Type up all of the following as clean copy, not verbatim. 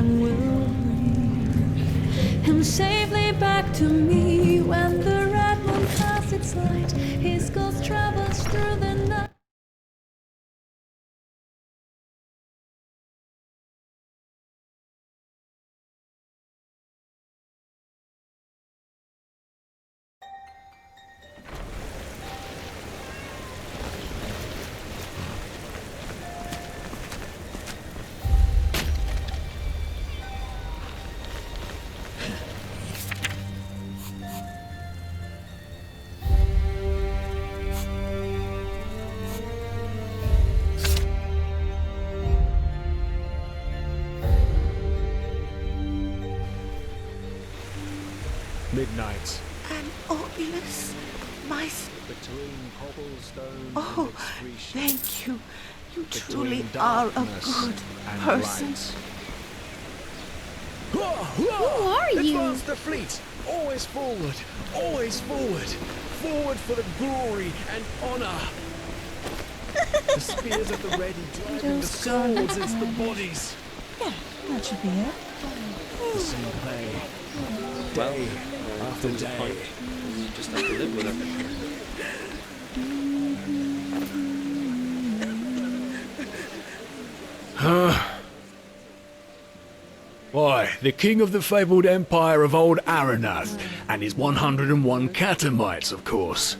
one will bring him safely back to me. When the red moon casts its light, his ghost travels through the night. Midnight. And obvious, my... Between cobblestone Oh, and excretion. thank you. You Between truly are a darkness good and person. light. Who are you? Advance the fleet. Always forward. Always forward. Forward for the glory and honor. The spears at the ready, driving the swords into the bodies. Yeah, that should be it. The same play. Day after day. You just have to live with it. Why, the king of the fabled empire of old Aranath, and his 101 catamites, of course.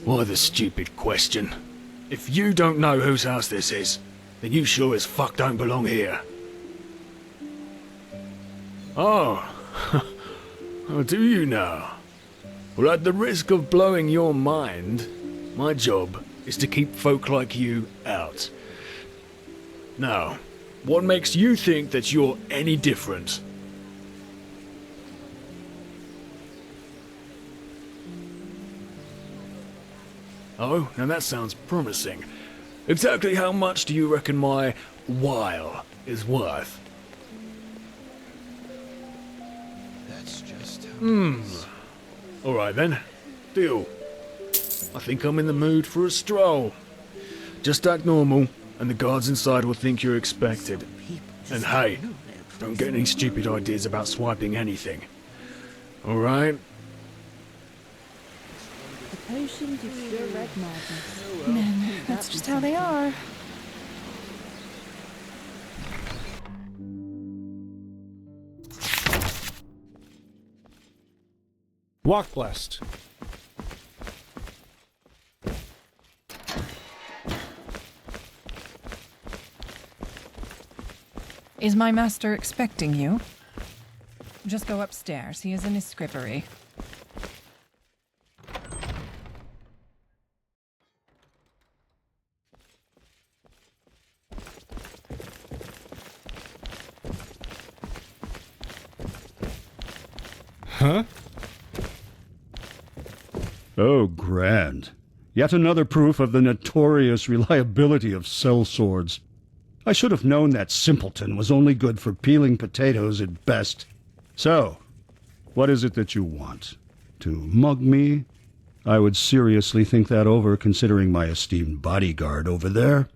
Why the stupid question? If you don't know whose house this is, then you sure as fuck don't belong here. Oh, oh, do you now? Well, at the risk of blowing your mind, my job is to keep folk like you out. Now, what makes you think that you're any different? Oh, now that sounds promising. Exactly how much do you reckon my while is worth? That's just how Alright then. Deal. I think I'm in the mood for a stroll. Just act normal, and the guards inside will think you're expected. And hey, don't get any stupid ideas about swiping anything. Alright? The potion to cure red madness. Men, that's just how they are. Walk blessed. Is my master expecting you? Just go upstairs. He is in his scrivery. Huh? Oh, grand. Yet another proof of the notorious reliability of sellswords. I should have known that simpleton was only good for peeling potatoes at best. So, what is it that you want? To mug me? I would seriously think that over, considering my esteemed bodyguard over there.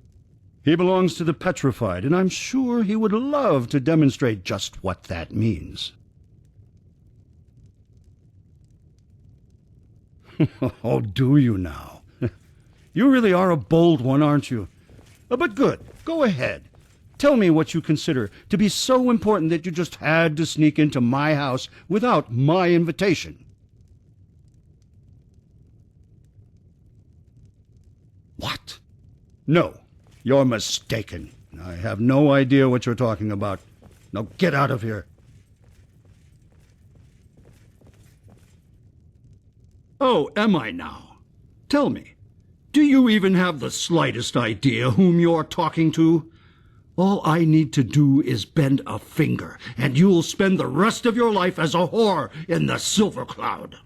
He belongs to the petrified, and I'm sure he would love to demonstrate just what that means. Oh, do you now? You really are a bold one, aren't you? But good. Go ahead. Tell me what you consider to be so important that you just had to sneak into my house without my invitation. What? No, you're mistaken. I have no idea what you're talking about. Now get out of here. Oh, am I now? Tell me, do you even have the slightest idea whom you're talking to? All I need to do is bend a finger, and you'll spend the rest of your life as a whore in the Silver Cloud.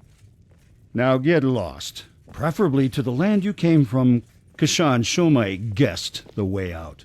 Now get lost, preferably to the land you came from. Kashan, show my guest the way out.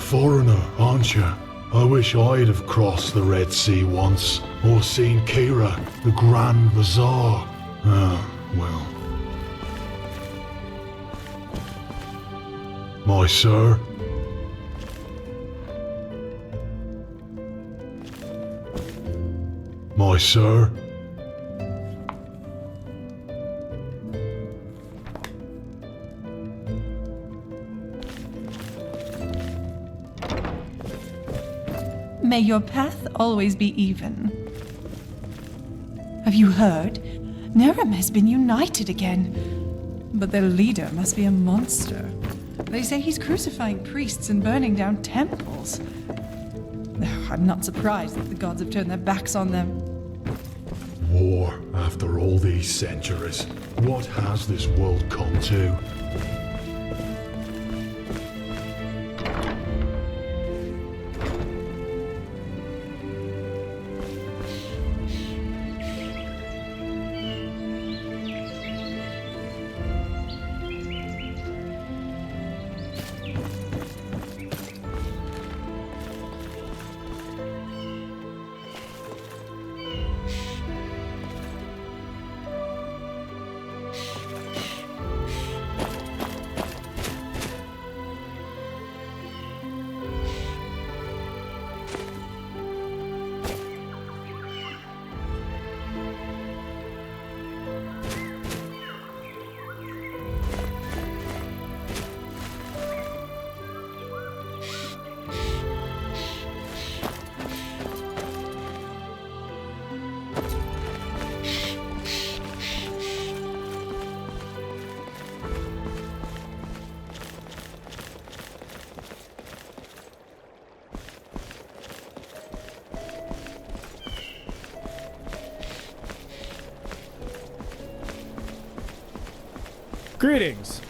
foreigner, aren't you? I wish I'd have crossed the Red Sea once, or seen Kira, the Grand Bazaar. Ah, well. My sir? My sir? May your path always be even. Have you heard? Nerem has been united again. But their leader must be a monster. They say he's crucifying priests and burning down temples. I'm not surprised that the gods have turned their backs on them. War after all these centuries. What has this world come to? Greetings.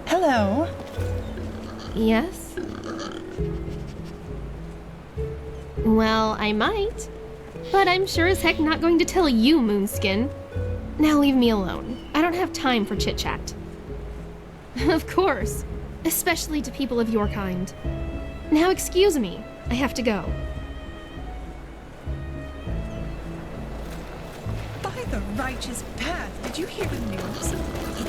Hello. Yes? Well, I might. But I'm sure as heck not going to tell you, Moonskin. Now leave me alone. I don't have time for chit-chat. Of course. Especially to people of your kind. Now excuse me. I have to go. By the righteous path, did you hear the news? It's appalling.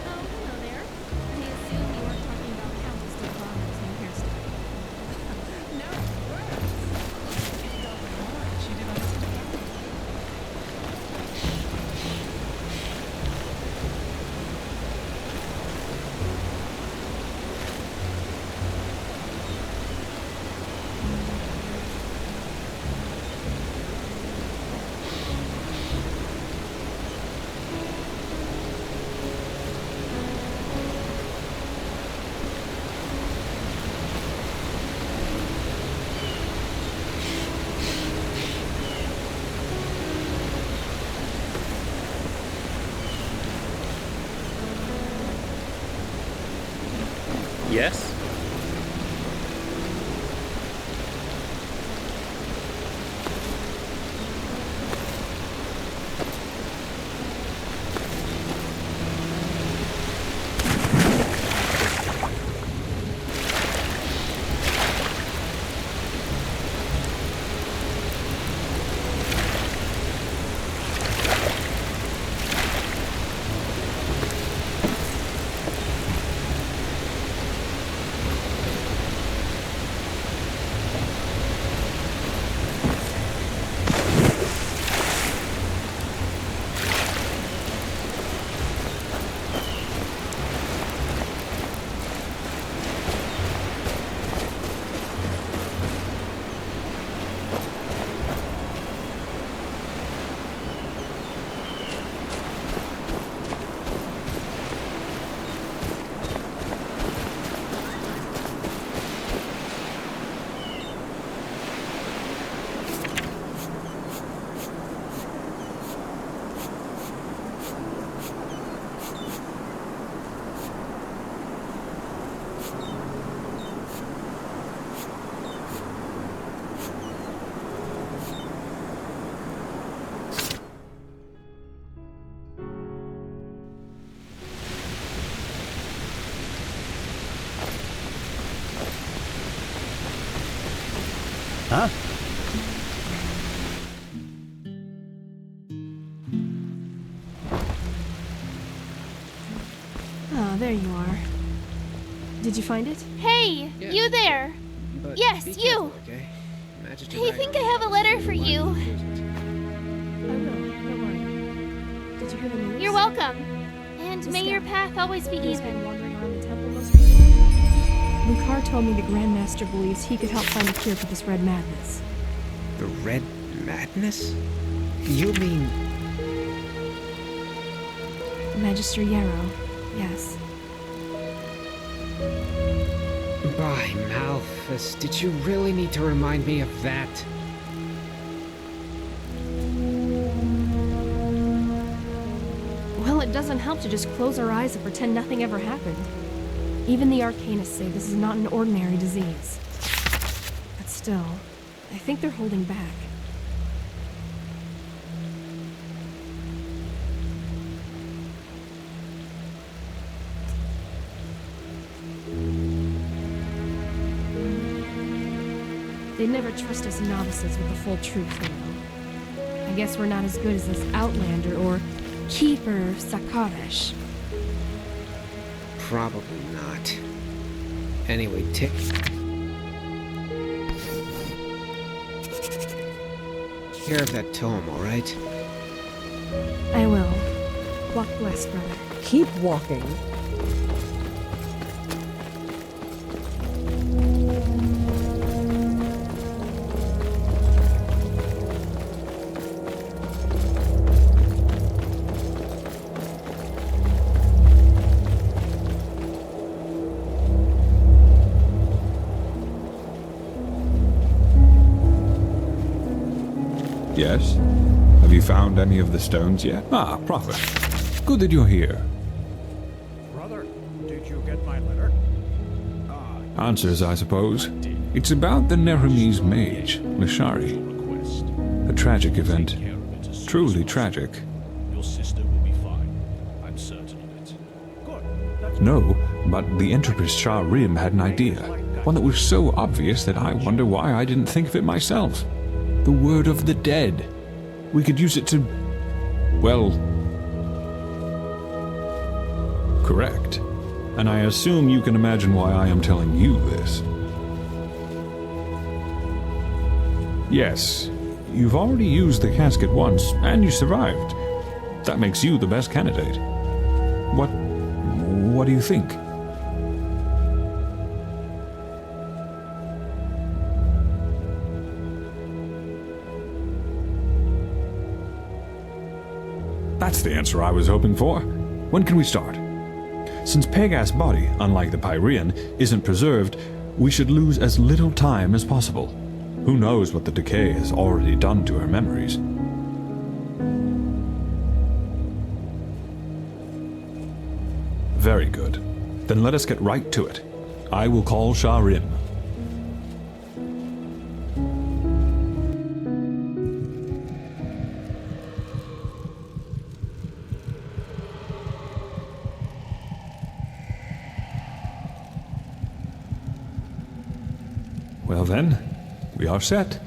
Oh, hello there. I assume you weren't talking about Countess de Bonner's new hairstyle. No, worse. It doubled more than she did on Instagram. Yes? Huh? Oh, there you are. Did you find it? Hey, Yeah. you there! But Yes, be you. careful, okay? Magister I think I have a letter for you. I will. Don't worry. Did you hear the news? You're welcome. And may your path always be He's even. been wandering around the temple most recently. Lucar told me the Grand Master believes he could help find a cure for this red madness. The Red Madness? You mean... Magister Yarrow, yes. By Malthus, did you really need to remind me of that? Well, it doesn't help to just close our eyes and pretend nothing ever happened. Even the Arcanists say this is not an ordinary disease. But still, I think they're holding back. They'd never trust us novices with the full truth, you know. I guess we're not as good as this Outlander or Keeper Sakaresh. Probably not. Anyway, take care of that tome, alright? I will. Walk blessed, brother. Keep walking. Yes? Have you found any of the stones yet? Ah, Prophet. Good that you're here. Brother, did you get my letter? Answers, I suppose. It's about the Neremese mage, Lishari. A tragic event. Truly tragic. Your sister will be fine. I'm certain of it. Good. No, but the Entrepreneur Shah Rim had an idea. One that was so obvious that I wonder why I didn't think of it myself. The word of the dead. We could use it to... well... correct. And I assume you can imagine why I am telling you this. Yes, you've already used the casket once, and you survived. That makes you the best candidate. What do you think? That's the answer I was hoping for. When can we start? Since Pegas' body, unlike the Pyrean, isn't preserved, we should lose as little time as possible. Who knows what the decay has already done to her memories? Very good. Then let us get right to it. I will call Shah Rim. Well then, we are set.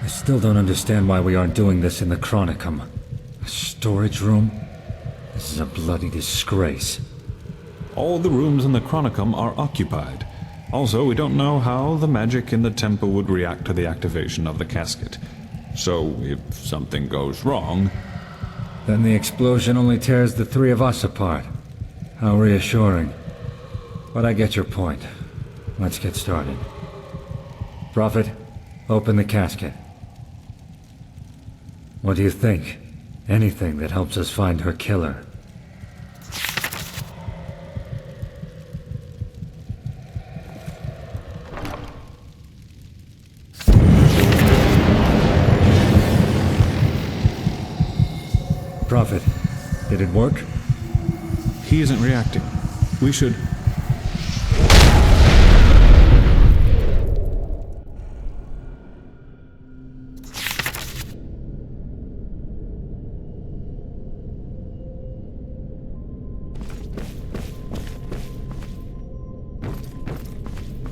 I still don't understand why we aren't doing this in the Chronicum. A storage room? This is a bloody disgrace. All the rooms in the Chronicum are occupied. Also, we don't know how the magic in the temple would react to the activation of the casket. So, if something goes wrong... Then the explosion only tears the three of us apart. How reassuring. But I get your point. Let's get started. Prophet, open the casket. What do you think? Anything that helps us find her killer. Prophet, did it work? He isn't reacting. We should...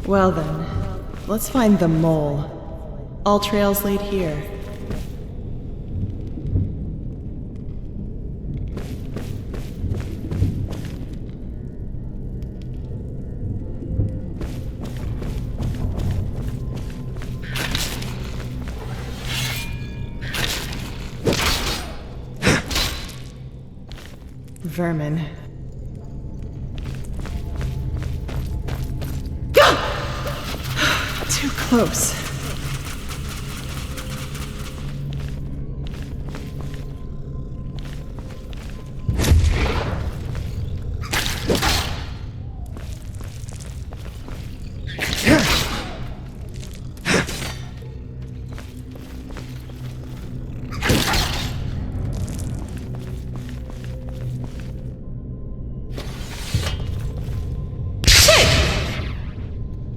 Well then, let's find the mole. All trails lead here. Vermin. Too close.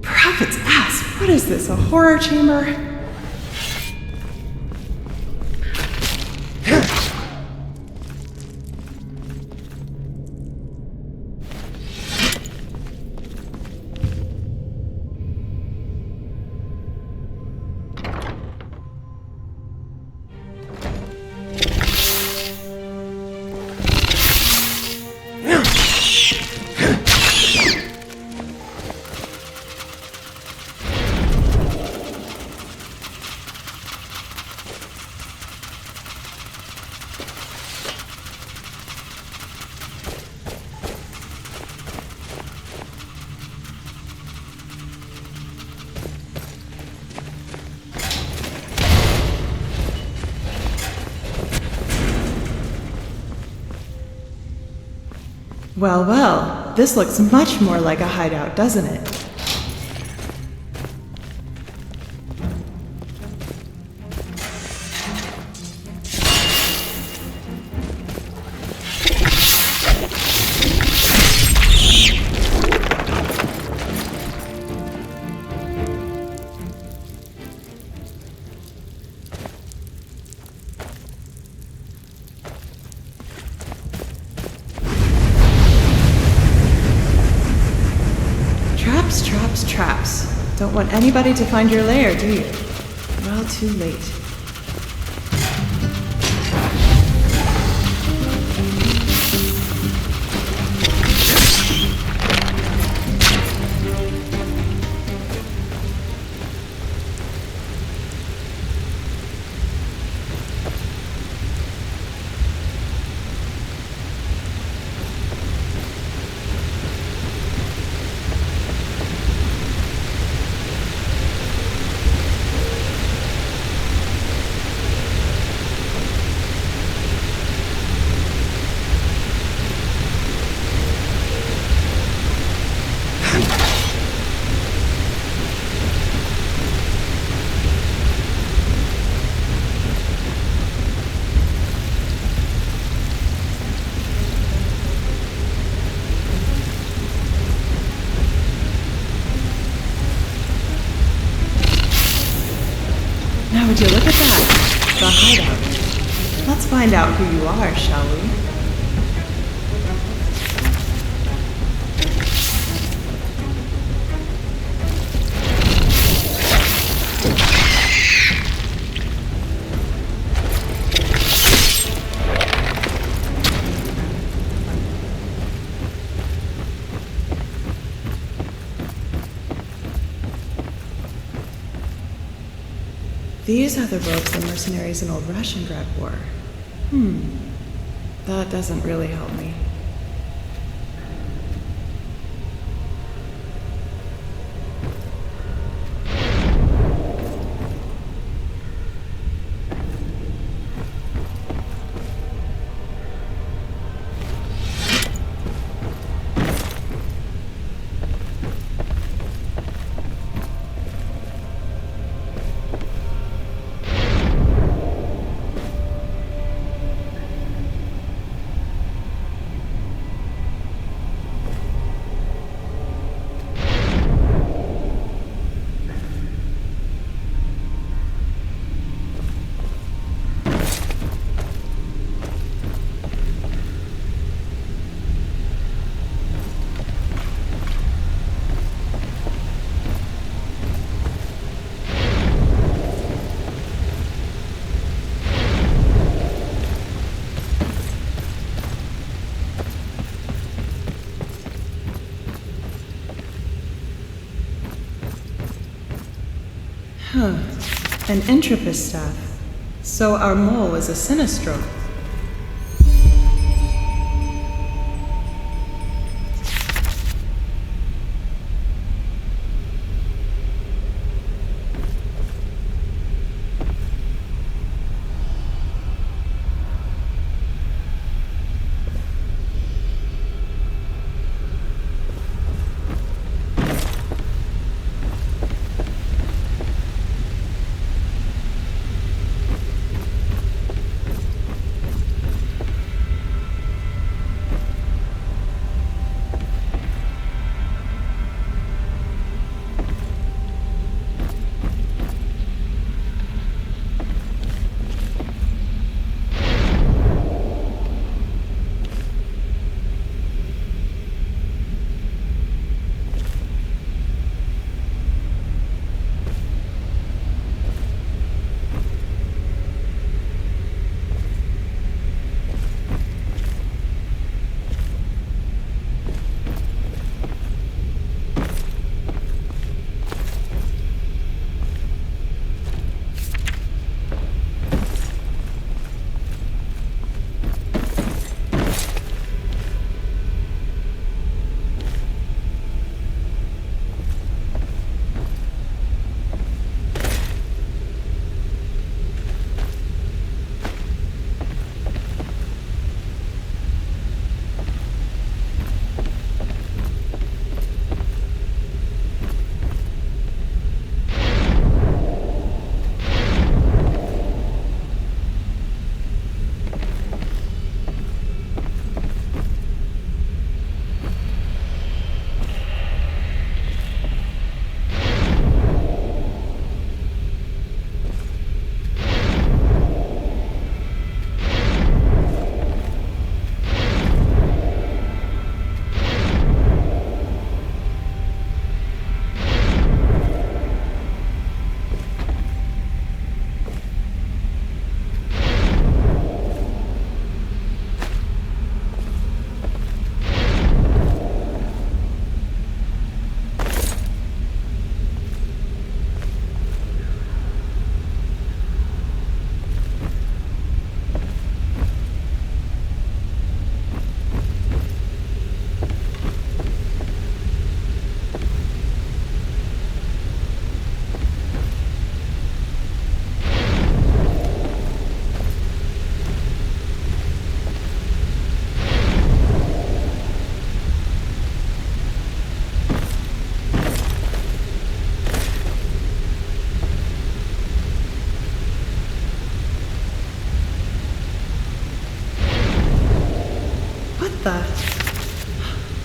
Prophet's ass! What is this, a horror chamber? Well, well, this looks much more like a hideout, doesn't it? Traps. Don't want anybody to find your lair, do you? Well, too late. Would you look at that? The hideout. Let's find out who you are, shall we? These are the robes the mercenaries in Old Russiangrad wore. That doesn't really help me. Huh. An Entropist staff. So our mole is a Sinistro.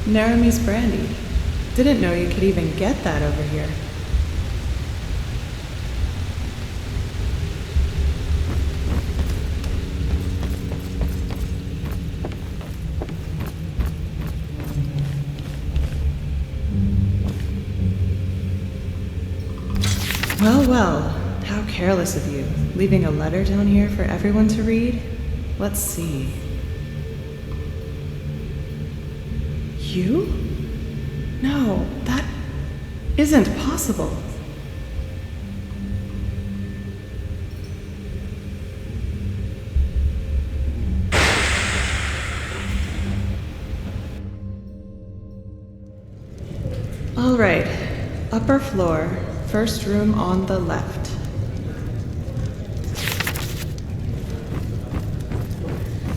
Naramese brandy. Didn't know you could even get that over here. Well, well, how careless of you, leaving a letter down here for everyone to read. Let's see. You? No, that isn't possible. All right, upper floor, first room on the left.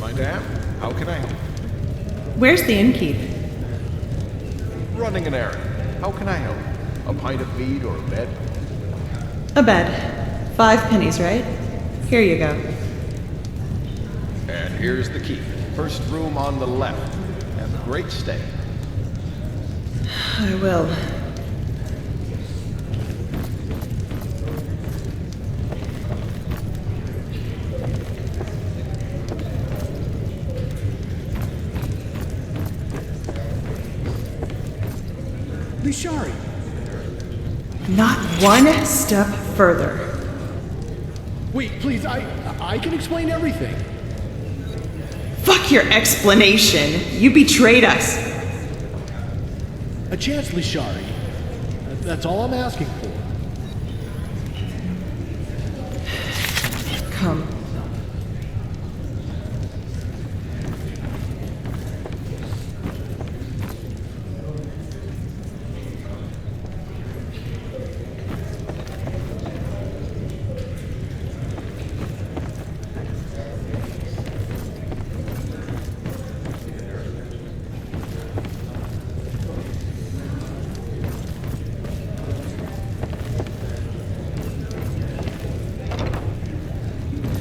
Madame, how can I help? Where's the innkeep? Running an errand. How can I help? A pint of mead or a bed? A bed. 5 pennies, right? Here you go. And here's the key. First room on the left. Have a great stay. I will. Lishari. Not one step further. Wait, please, I can explain everything. Fuck your explanation. You betrayed us. A chance, Lishari. That's all I'm asking for. Come.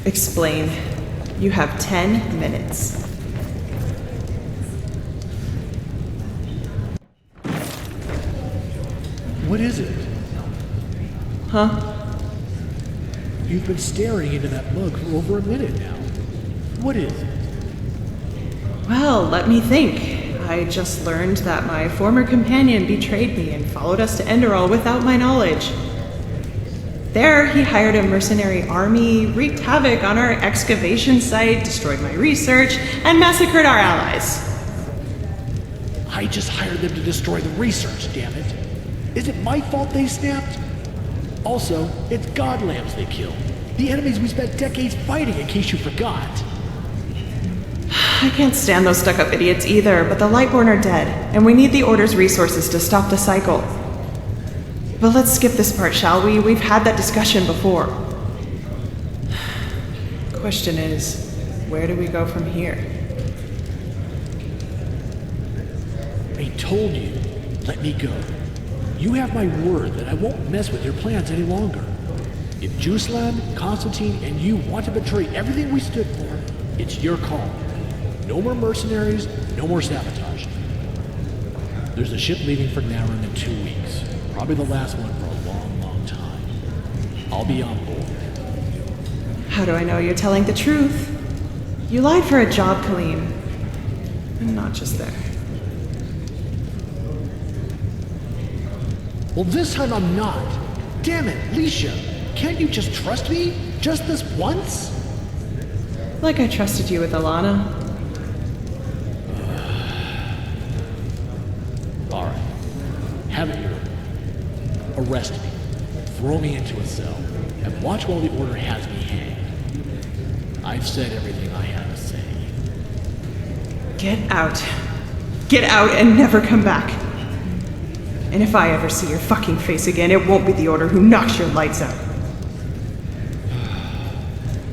Explain. You have 10 minutes. What is it? Huh? You've been staring into that mug for over a minute now. What is it? Well, let me think. I just learned that my former companion betrayed me and followed us to Enderal without my knowledge. There, he hired a mercenary army, wreaked havoc on our excavation site, destroyed my research, and massacred our allies. I just hired them to destroy the research, damn it. Is it my fault they snapped? Also, it's god lambs they killed. The enemies we spent decades fighting, in case you forgot. I can't stand those stuck-up idiots either, but the Lightborn are dead, and we need the Order's resources to stop the cycle. But let's skip this part, shall we? We've had that discussion before. Question is, where do we go from here? I told you, let me go. You have my word that I won't mess with your plans any longer. If Juslan, Constantine, and you want to betray everything we stood for, it's your call. No more mercenaries, no more sabotage. There's a ship leaving for Naryn in 2 weeks. Probably the last one for a long, long time. I'll be on board. How do I know you're telling the truth? You lied for a job, Kaleem. And not just there. Well, this time I'm not. Damn it, Leisha. Can't you just trust me? Just this once? Like I trusted you with Alana. Alright. Have it your way. Arrest me. Throw me into a cell. And watch while the Order has me hanged. I've said everything I had to say. Get out. Get out and never come back. And if I ever see your fucking face again, it won't be the Order who knocks your lights out.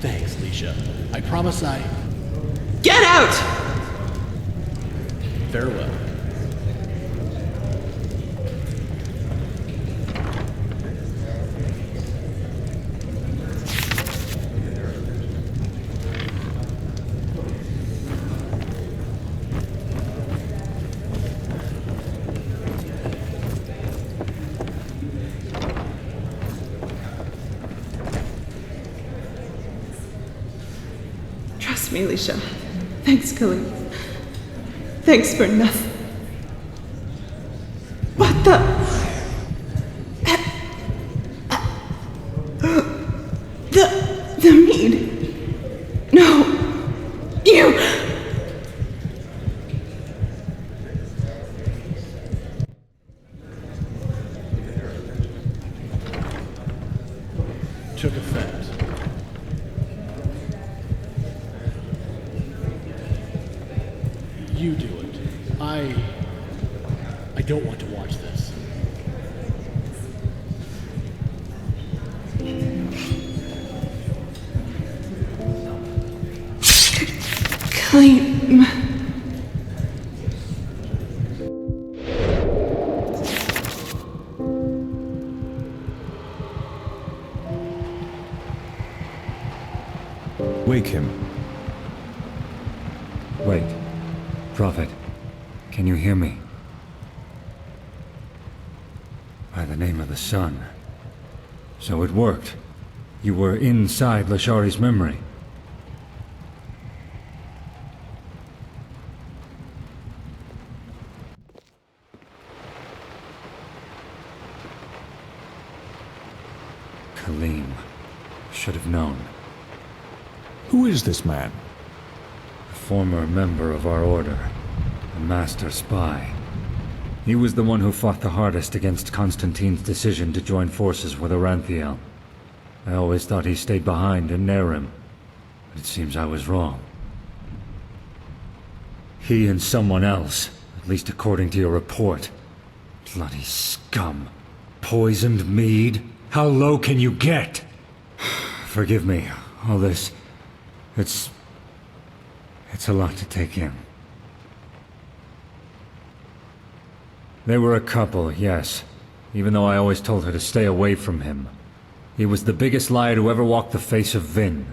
Thanks, Leisha. I promise I... Get out! Farewell. Trust me, Leisha. Thanks, Kaleem. Thanks for nothing. What the? The mead. No. You. Took effect. You do it. I don't want to watch this. Kaleem. Wake him. Wait. Prophet, can you hear me? By the name of the sun. So it worked. You were inside Lashari's memory. Kaleem. Should have known. Who is this man? A former member of our order. A master spy. He was the one who fought the hardest against Constantine's decision to join forces with Oranthiel. I always thought he stayed behind in Nerim, but it seems I was wrong. He and someone else, at least according to your report. Bloody scum. Poisoned mead? How low can you get? Forgive me, all this... It's a lot to take in. They were a couple, yes. Even though I always told her to stay away from him. He was the biggest liar to ever walk the face of Vin.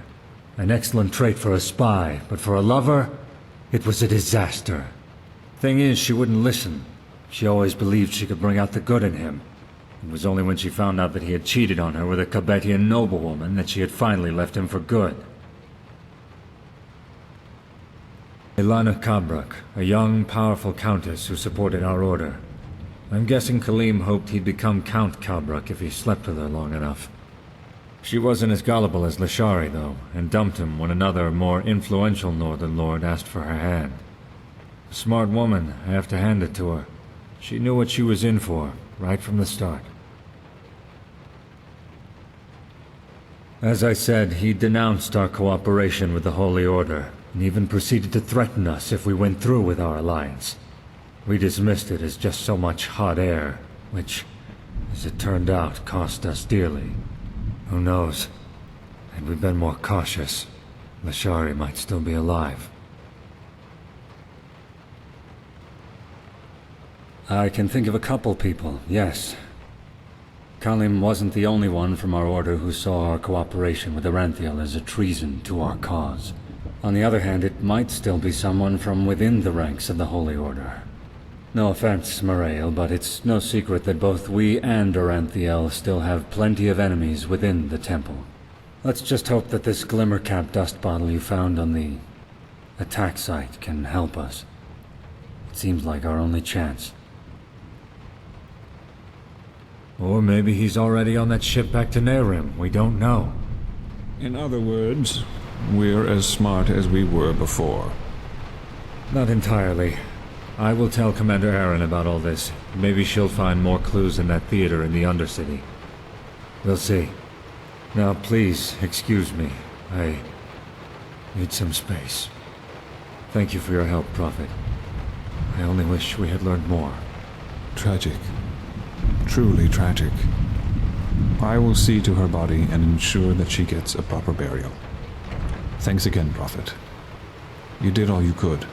An excellent trait for a spy, but for a lover, it was a disaster. Thing is, she wouldn't listen. She always believed she could bring out the good in him. It was only when she found out that he had cheated on her with a Cabetian noblewoman that she had finally left him for good. Ilana Kabrak, a young, powerful countess who supported our order. I'm guessing Kaleem hoped he'd become Count Kabrak if he slept with her long enough. She wasn't as gullible as Lashari, though, and dumped him when another, more influential Northern Lord asked for her hand. A smart woman, I have to hand it to her. She knew what she was in for, right from the start. As I said, he denounced our cooperation with the Holy Order, and even proceeded to threaten us if we went through with our alliance. We dismissed it as just so much hot air, which, as it turned out, cost us dearly. Who knows? Had we been more cautious, Lashari might still be alive. I can think of a couple people, yes. Kalim wasn't the only one from our order who saw our cooperation with Aranthiel as a treason to our cause. On the other hand, it might still be someone from within the ranks of the Holy Order. No offense, Morael, but it's no secret that both we and Aranthiel still have plenty of enemies within the temple. Let's just hope that this Glimmercap dust bottle you found on the attack site can help us. It seems like our only chance. Or maybe he's already on that ship back to Nerim. We don't know. In other words, we're as smart as we were before. Not entirely. I will tell Commander Aaron about all this. Maybe she'll find more clues in that theater in the Undercity. We'll see. Now, please, excuse me. I need some space. Thank you for your help, Prophet. I only wish we had learned more. Tragic. Truly tragic. I will see to her body and ensure that she gets a proper burial. Thanks again, Prophet. You did all you could.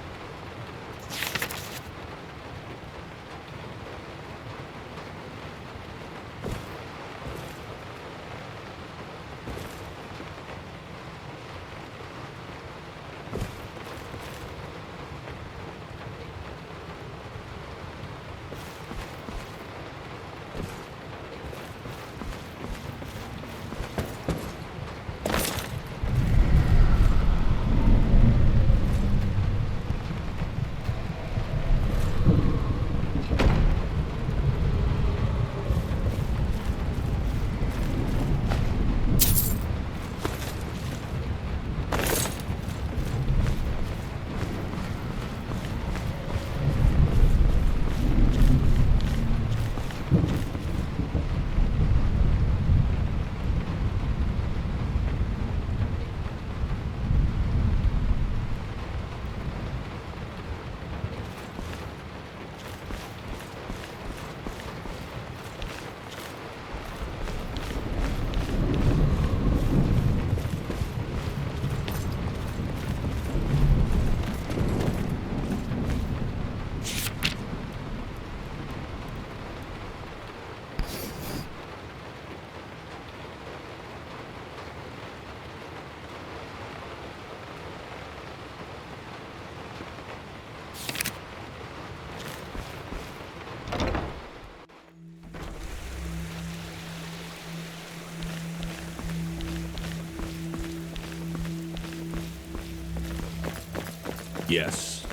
Yes.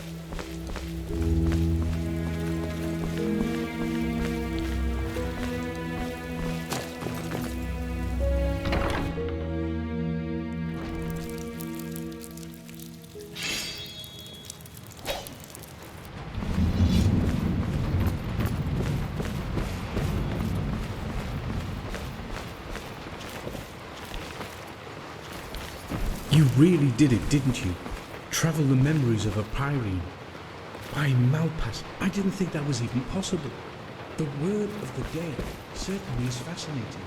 You really did it, didn't you? Travel the memories of a Pyrene. By Malpass, I didn't think that was even possible. The word of the dead certainly is fascinating.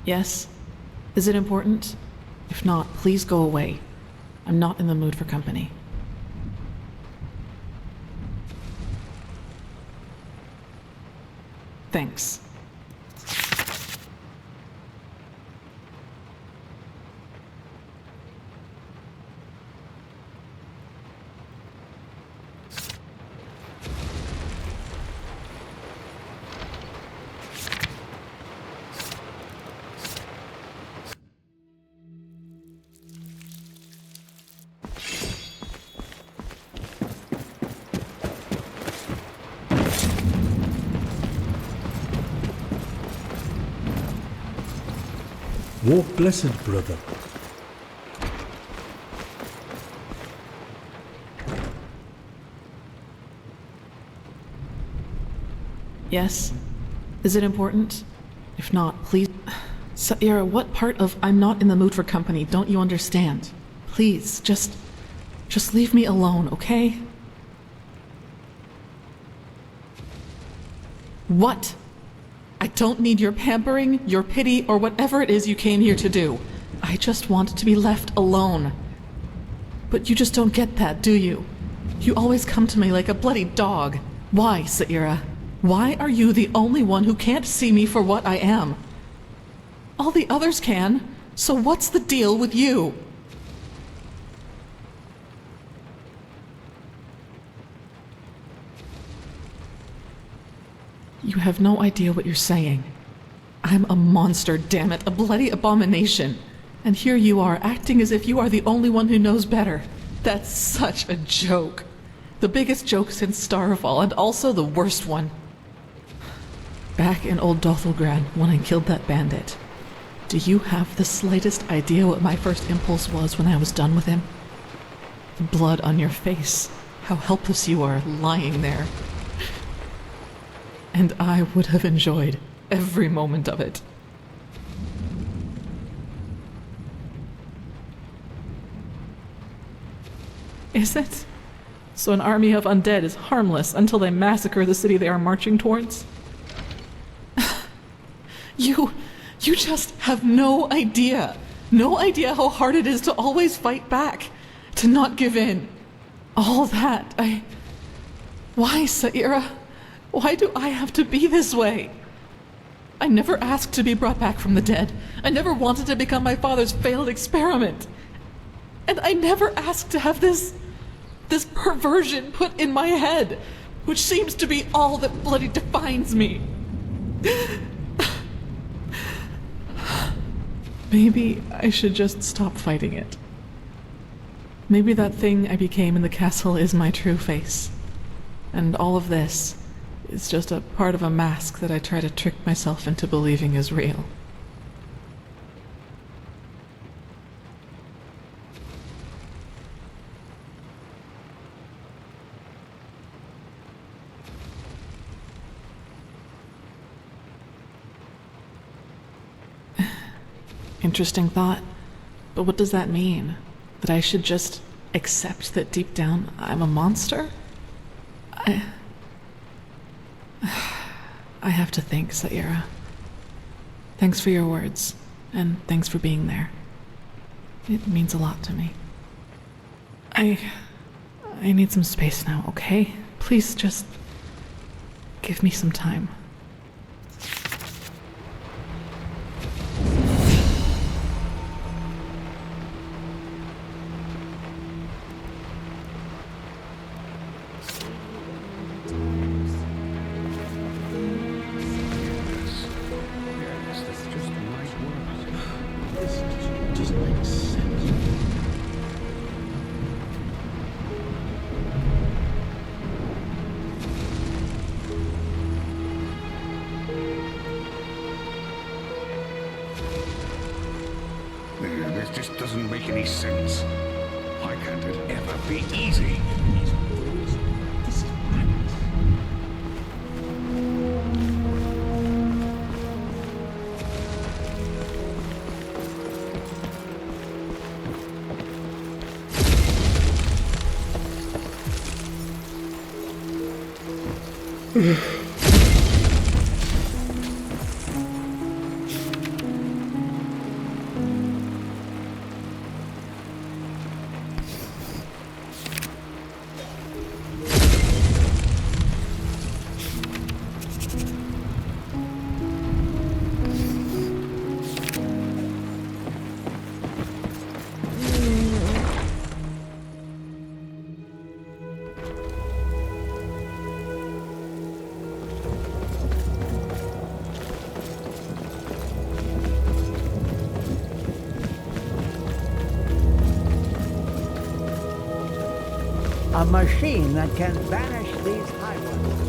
Yes? Is it important? If not, please go away. I'm not in the mood for company. Thanks. Walk blessed, brother. Yes? Is it important? If not, please... Saira, what part of I'm not in the mood for company don't you understand? Please, just leave me alone, okay? What? I don't need your pampering, your pity, or whatever it is you came here to do. I just want to be left alone. But you just don't get that, do you? You always come to me like a bloody dog. Why, Saira? Why are you the only one who can't see me for what I am? All the others can, so what's the deal with you? You have no idea what you're saying. I'm a monster, damn it, a bloody abomination. And here you are, acting as if you are the only one who knows better. That's such a joke. The biggest joke since Starfall, and also the worst one. Back in old Dothelgrad, when I killed that bandit, do you have the slightest idea what my first impulse was when I was done with him? The blood on your face, how helpless you are lying there. And I would have enjoyed every moment of it. Is it? So an army of undead is harmless until they massacre the city they are marching towards? You just have no idea. No idea how hard it is to always fight back. To not give in. All that, Why, Saira? Why do I have to be this way? I never asked to be brought back from the dead. I never wanted to become my father's failed experiment. And I never asked to have this perversion put in my head, which seems to be all that bloody defines me. Maybe I should just stop fighting it. Maybe that thing I became in the castle is my true face. And all of this is just a part of a mask that I try to trick myself into believing is real. Interesting thought. But what does that mean? That I should just accept that deep down I'm a monster? I have to think, Saira. Thanks for your words, and thanks for being there. It means a lot to me. I need some space now, okay? Please just give me some time. This just doesn't make any sense. Why can't it ever be easy? A machine that can banish these high ones.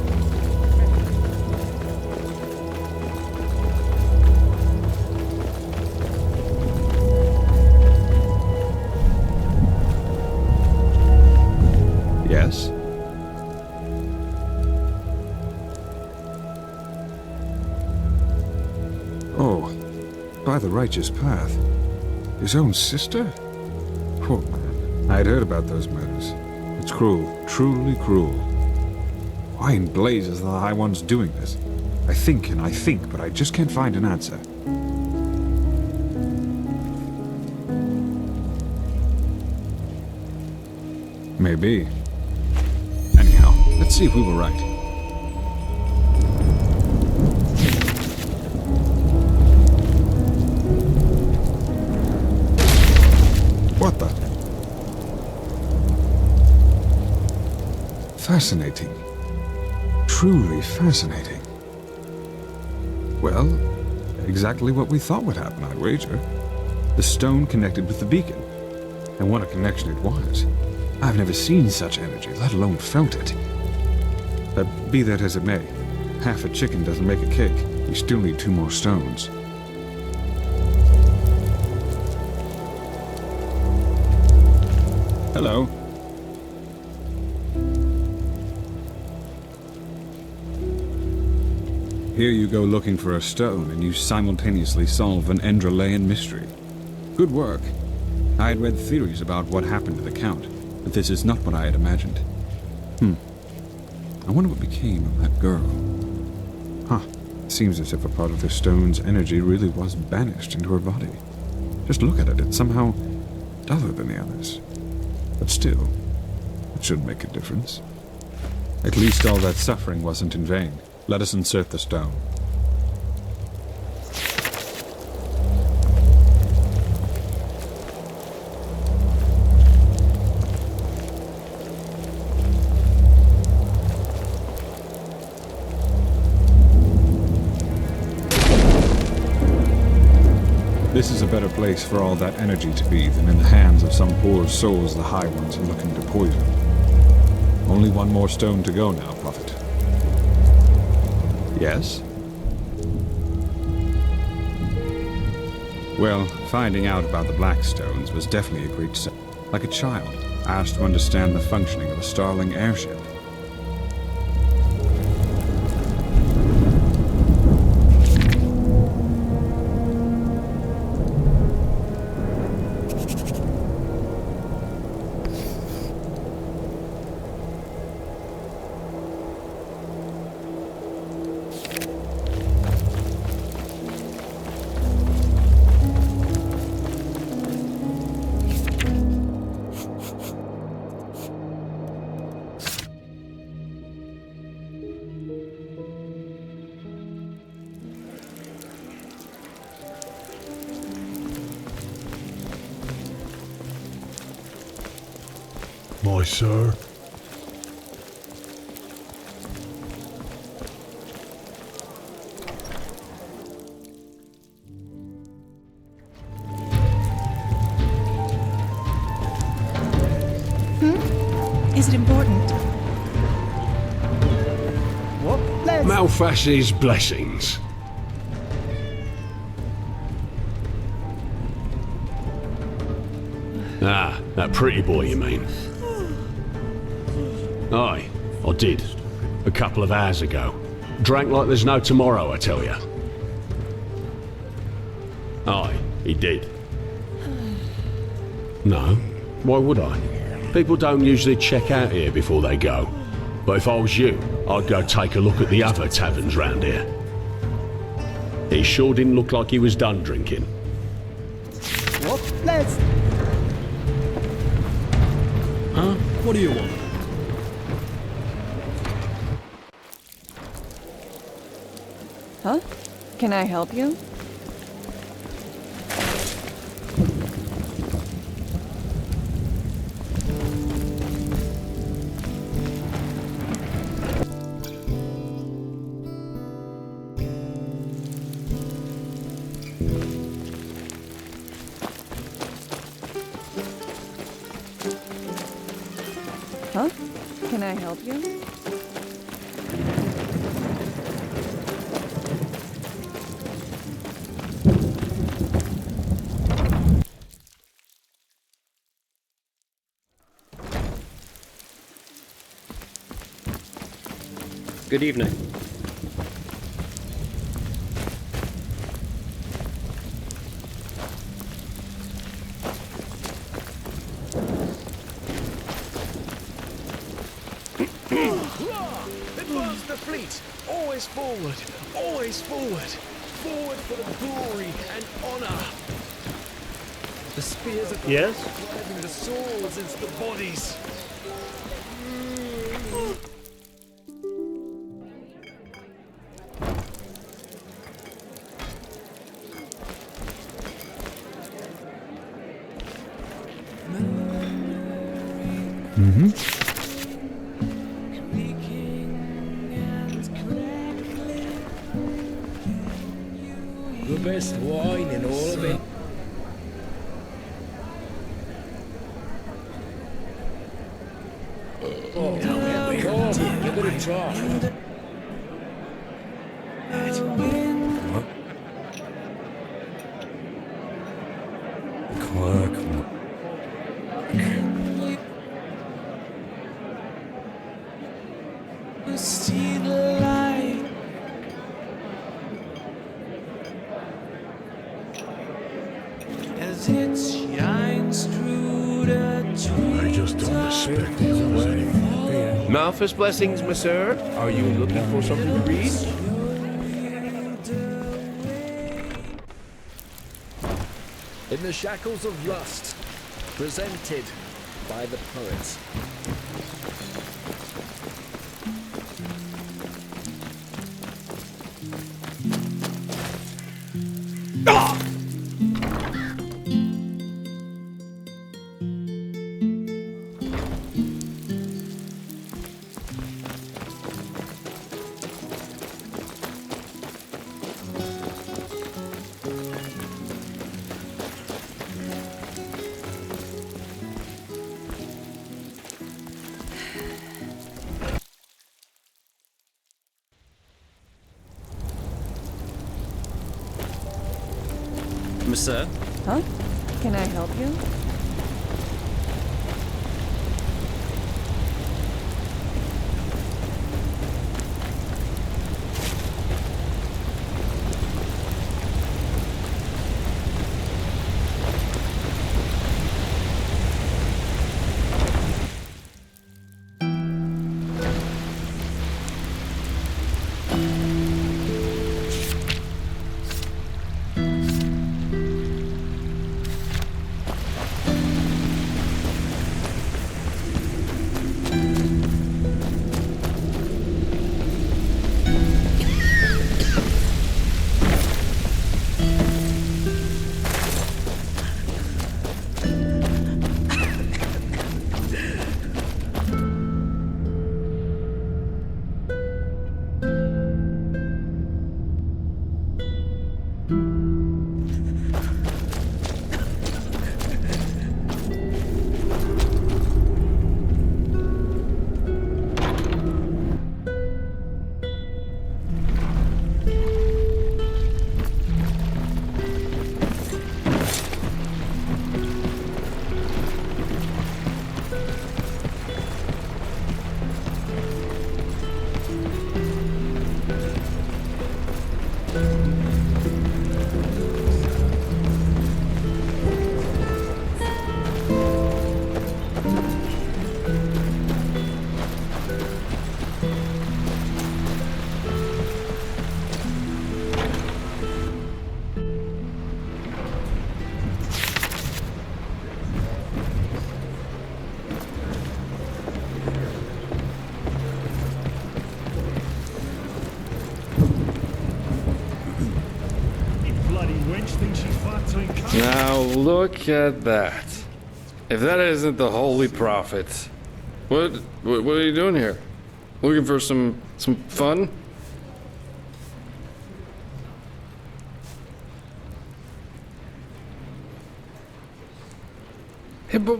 Yes? Oh, by the righteous path. His own sister? Poor man. I had heard about those murders. It's cruel, truly cruel. Why in blazes are the High Ones doing this? I think and I think, but I just can't find an answer. Maybe. Anyhow, let's see if we were right. What the? Fascinating. Truly fascinating. Well, exactly what we thought would happen, I'd wager. The stone connected with the beacon. And what a connection it was. I've never seen such energy, let alone felt it. But be that as it may, half a chicken doesn't make a cake. You still need 2 more stones. Hello. Here you go looking for a stone, and you simultaneously solve an Enderalian mystery. Good work. I had read theories about what happened to the Count, but this is not what I had imagined. I wonder what became of that girl. Huh. Seems as if a part of the stone's energy really was banished into her body. Just look at it, it's somehow duller than the others. But still, it should make a difference. At least all that suffering wasn't in vain. Let us insert the stone. This is a better place for all that energy to be than in the hands of some poor souls the High Ones are looking to poison. Only 1 more stone to go now, Prophet. Yes? Well, finding out about the Black Stones was definitely a great step. Like a child, asked to understand the functioning of a Starling airship. My sir. Is it important? Malfash's blessings. Ah, that pretty boy, you mean? Aye, I did. A couple of hours ago. Drank like there's no tomorrow, I tell ya. Aye, he did. No, why would I? People don't usually check out here before they go. But if I was you, I'd go take a look at the other taverns round here. He sure didn't look like he was done drinking. What? Let's... Huh? What do you want? Huh? Can I help you? Huh? Can I help you? Good evening. Advance the fleet! Always forward! Always forward! Forward for the glory and honor! The spears of the driving the swords into the bodies! The best wine in all of it. Oh, give it a try. See the light as it shines through the trees. I just don't respect the others anymore. Malthus blessings, monsieur. Are you looking for something to read? In the shackles of lust, presented by the poets. Sir? Huh? Can I help you? Now look at that. If that isn't the Holy Prophet, what are you doing here? Looking for some fun? Hey, but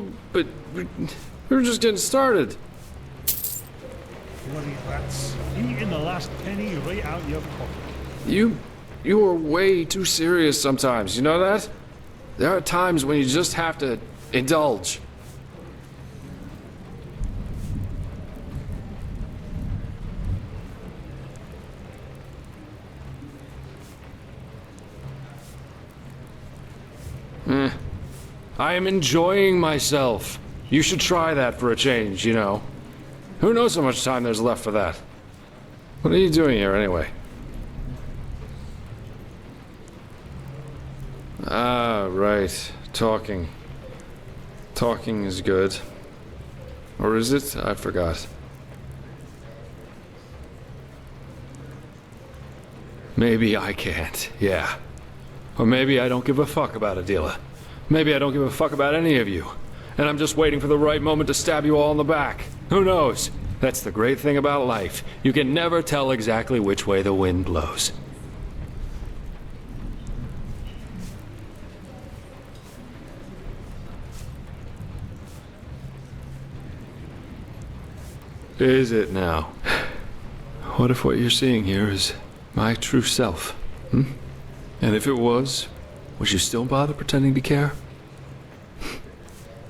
we were just getting started. Bloody rats. Eating the last penny right out your pocket. You are way too serious sometimes, you know that? There are times when you just have to indulge. I am enjoying myself. You should try that for a change, you know. Who knows how much time there's left for that? What are you doing here anyway? Ah, right. Talking. Talking is good. Or is it? I forgot. Maybe I can't, yeah. Or maybe I don't give a fuck about Adila. Maybe I don't give a fuck about any of you. And I'm just waiting for the right moment to stab you all in the back. Who knows? That's the great thing about life. You can never tell exactly which way the wind blows. Is it now? What if what you're seeing here is my true self? And if it was, would you still bother pretending to care?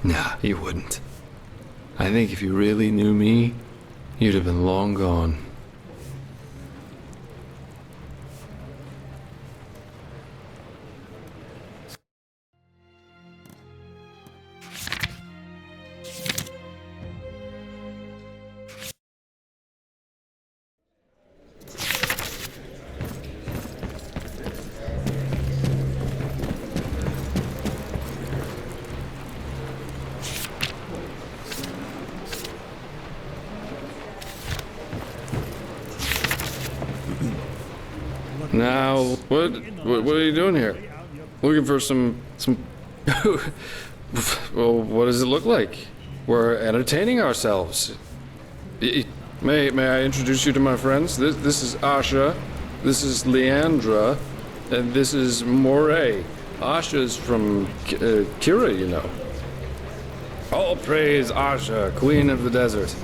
Nah, you wouldn't. I think if you really knew me, you'd have been long gone. Now, what are you doing here? Looking for some well, what does it look like? We're entertaining ourselves. May I introduce you to my friends? This is Asha, this is Leandra, and this is Moray. Asha's from Kira, you know. All praise Asha, queen of the desert.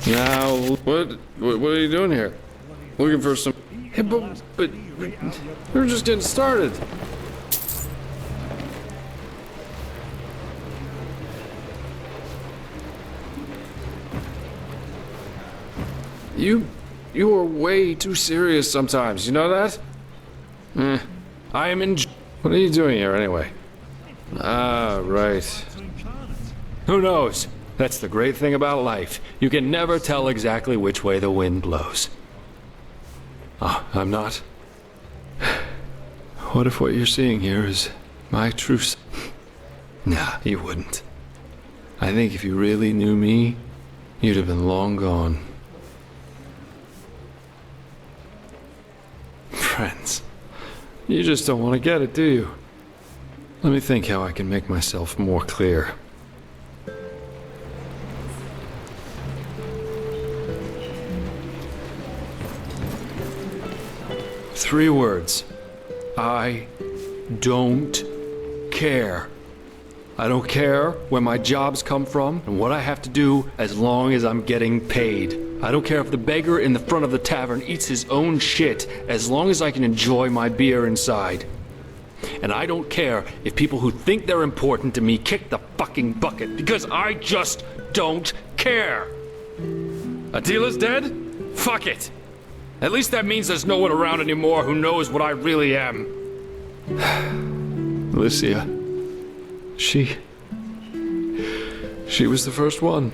Now, what are you doing here? Looking for some... Hey, but we were just getting started. You are way too serious sometimes, you know that? I am What are you doing here anyway? Ah, right. Who knows? That's the great thing about life. You can never tell exactly which way the wind blows. Oh, I'm not? What if what you're seeing here is my true self? Nah, you wouldn't. I think if you really knew me, you'd have been long gone. Friends, you just don't want to get it, do you? Let me think how I can make myself more clear. 3 words. I don't care. I don't care where my jobs come from and what I have to do as long as I'm getting paid. I don't care if the beggar in the front of the tavern eats his own shit as long as I can enjoy my beer inside. And I don't care if people who think they're important to me kick the fucking bucket, because I just don't care. Atila's dead? Fuck it. At least that means there's no one around anymore who knows what I really am. Alicia. She was the first one.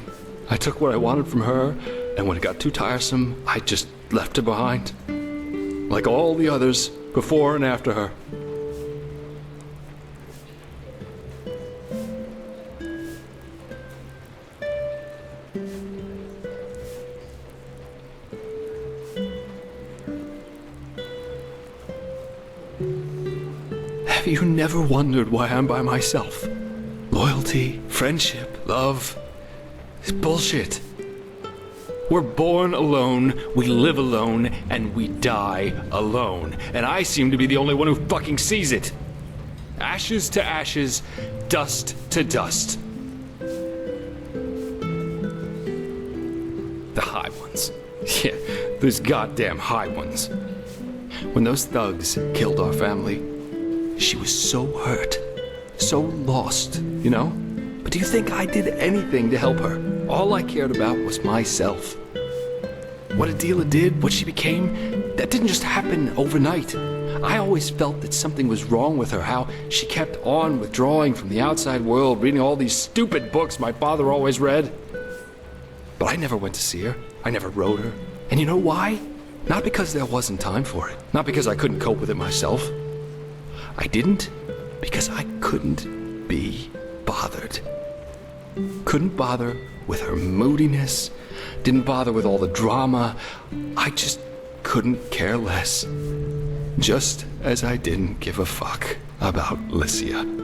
I took what I wanted from her, and when it got too tiresome, I just left her behind. Like all the others, before and after her. Have you never wondered why I'm by myself? Loyalty, friendship, love. It's bullshit. We're born alone, we live alone, and we die alone. And I seem to be the only one who fucking sees it. Ashes to ashes, dust to dust. The high ones. Yeah, those goddamn high ones. When those thugs killed our family, she was so hurt, so lost, you know? But do you think I did anything to help her? All I cared about was myself. What Adela did, what she became, that didn't just happen overnight. I always felt that something was wrong with her, how she kept on withdrawing from the outside world, reading all these stupid books my father always read. But I never went to see her. I never wrote her. And you know why? Not because there wasn't time for it. Not because I couldn't cope with it myself. I didn't because I couldn't be bothered. Couldn't bother with her moodiness, didn't bother with all the drama. I just couldn't care less. Just as I didn't give a fuck about Licia.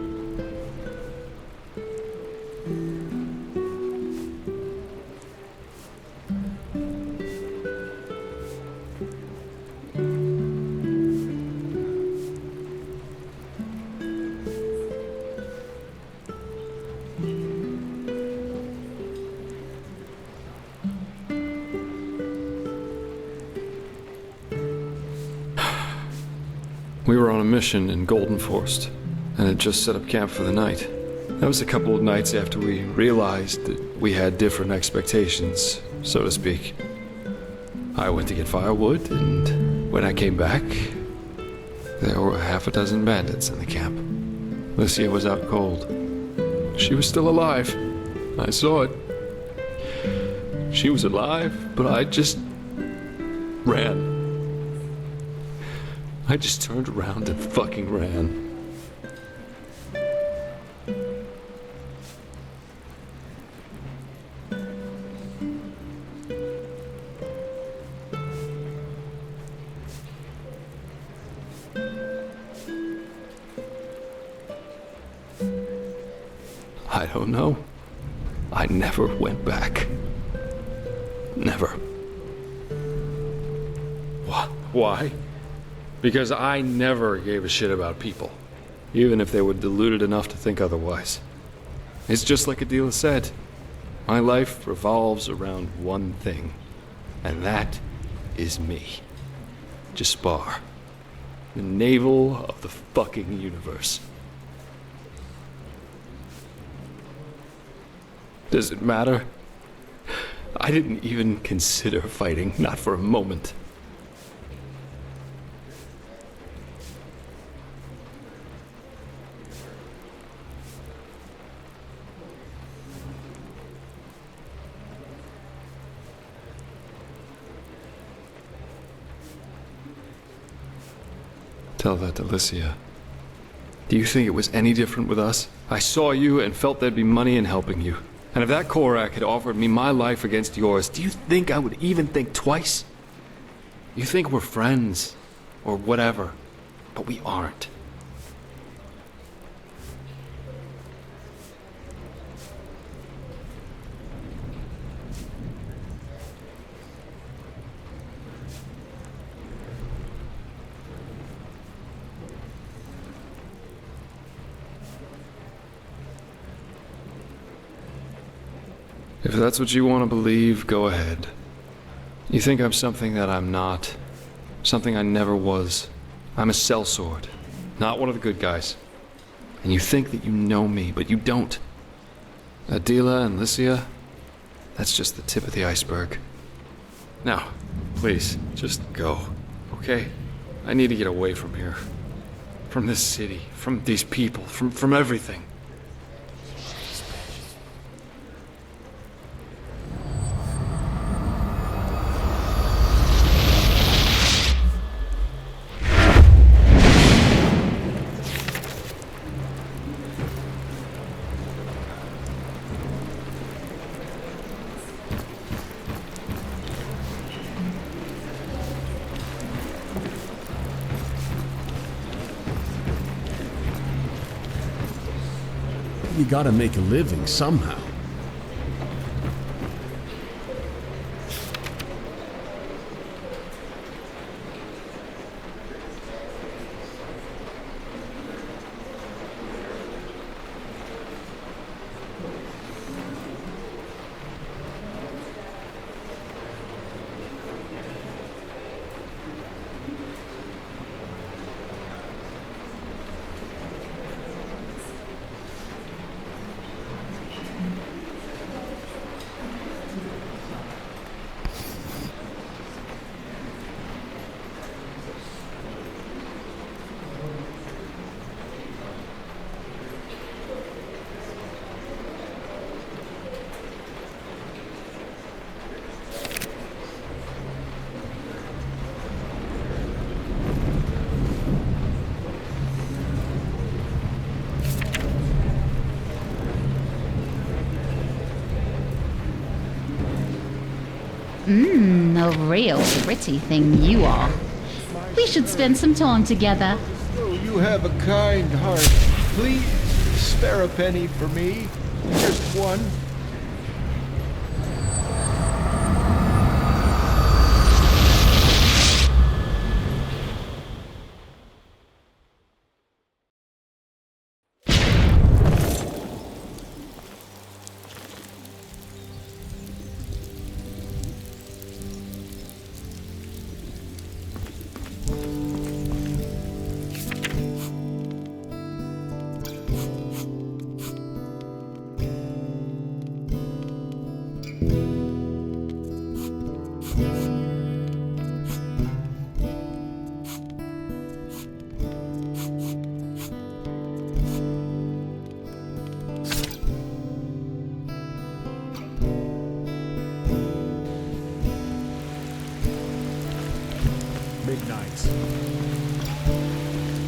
We were on a mission in Golden Forest, and had just set up camp for the night. That was a couple of nights after we realized that we had different expectations, so to speak. I went to get firewood, and when I came back, there were half a dozen bandits in the camp. Licia was out cold. She was still alive. I saw it. She was alive, but I just ran. I just turned around and fucking ran. I don't know. I never went back. Never. Why? Because I never gave a shit about people, even if they were deluded enough to think otherwise. It's just like Adela said, my life revolves around one thing, and that is me. Jespar, the navel of the fucking universe. Does it matter? I didn't even consider fighting, not for a moment. Tell that to Licia. Do you think it was any different with us? I saw you and felt there'd be money in helping you. And if that Korak had offered me my life against yours, do you think I would even think twice? You think we're friends, or whatever, but we aren't. If that's what you want to believe, go ahead. You think I'm something that I'm not. Something I never was. I'm a sellsword. Not one of the good guys. And you think that you know me, but you don't. Adela and Lycia, that's just the tip of the iceberg. Now, please, just go, okay? I need to get away from here. From this city, from these people, from everything. You gotta make a living somehow. A real pretty thing you are. We should spend some time together. Oh, you have a kind heart. Please, spare a penny for me. Just one. Midnight.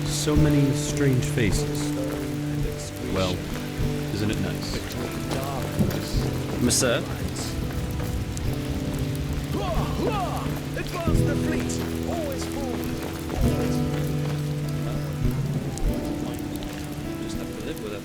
So many strange faces. Well, isn't it nice? Monsieur? Advance the fleet! Always forward! Always. Just have to live with it.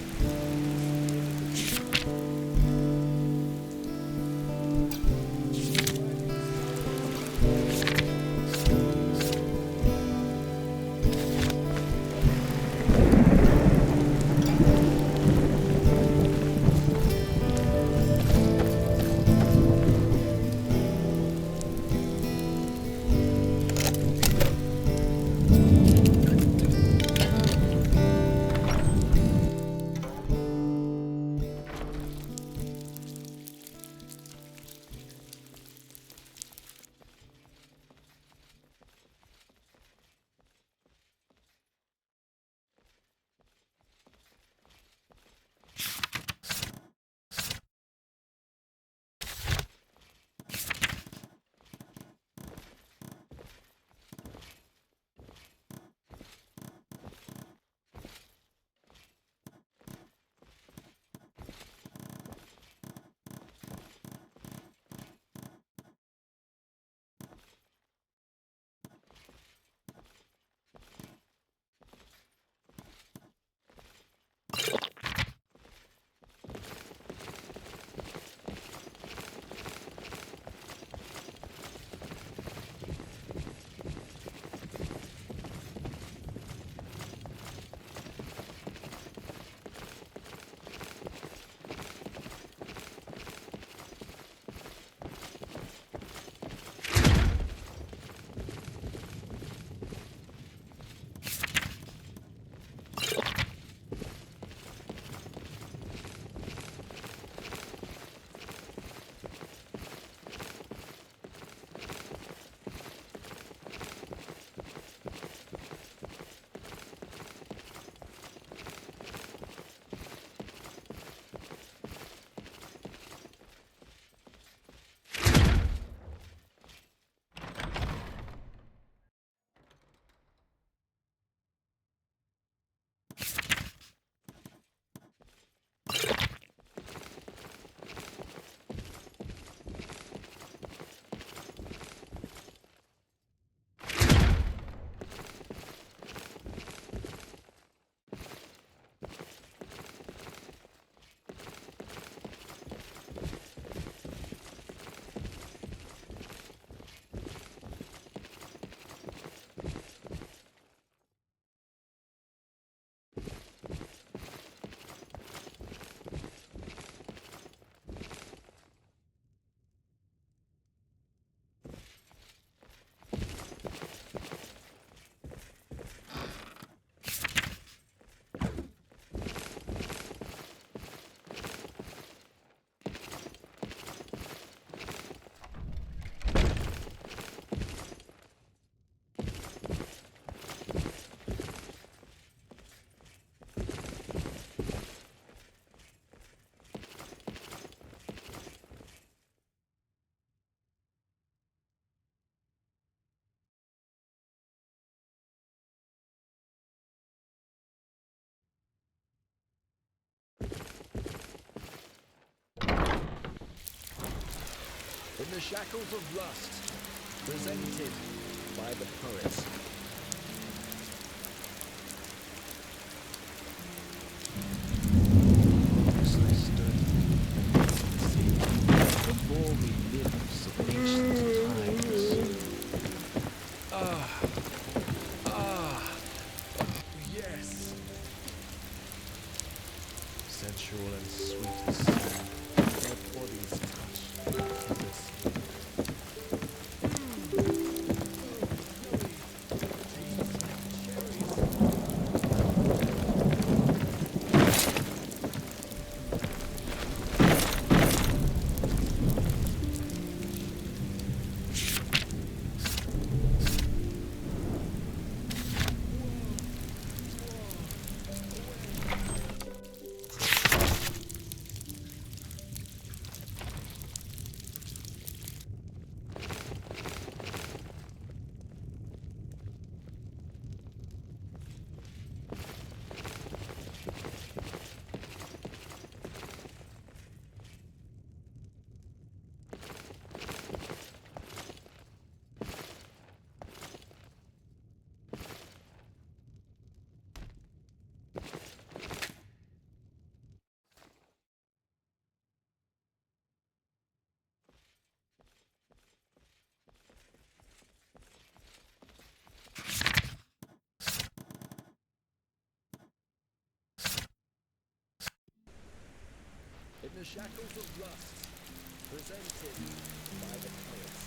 In the shackles of lust, presented by the poets. Before we lives of ancient times. Yes. Sensual and sweet as song, their bodies touch effortlessly. In the shackles of lust, presented by the poets.